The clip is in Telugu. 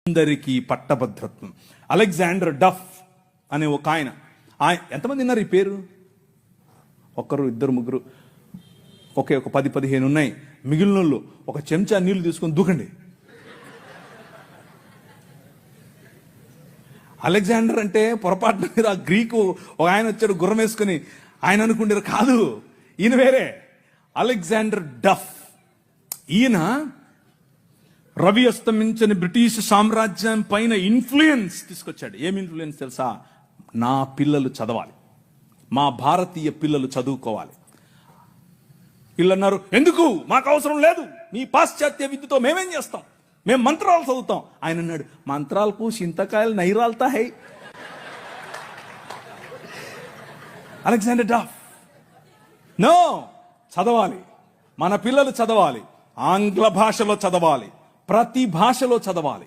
అందరికీ పట్టభద్రత్వం. అలెగ్జాండర్ డఫ్ అనే ఒక ఆయన ఎంతమంది ఉన్నారు ఈ పేరు? ఒకరు, ఇద్దరు, ముగ్గురు, ఒక 10-15 ఉన్నాయి. మిగిలిన వాళ్ళు ఒక చెంచా నీళ్లు తీసుకొని దూకండి. అలెగ్జాండర్ అంటే పొరపాటున మీరు ఆ గ్రీకు ఒక ఆయన వచ్చాడు గుర్రం వేసుకుని, ఆయన అనుకుంటారు కాదు, ఈయన వేరే. అలెగ్జాండర్ డఫ్. ఈయన రవి అస్తమించని బ్రిటిష్ సామ్రాజ్యం పైన ఇన్ఫ్లుయెన్స్ తీసుకొచ్చాడు. ఏం ఇన్ఫ్లుయెన్స్ తెలుసా? నా పిల్లలు చదవాలి, మా భారతీయ పిల్లలు చదువుకోవాలి. వీళ్ళు అన్నారు, ఎందుకు, మాకు అవసరం లేదు, మీ పాశ్చాత్య విద్యతో మేమేం చేస్తాం, మేము మంత్రాలు చదువుతాం. ఆయన అన్నాడు, మంత్రాలకు చింతకాయలు నైరాల్తా హై. అలెగ్జాండర్ డఫ్ నో, చదవాలి, మన పిల్లలు చదవాలి, ఆంగ్ల భాషలో చదవాలి, ప్రతి భాషలో చదవాలి.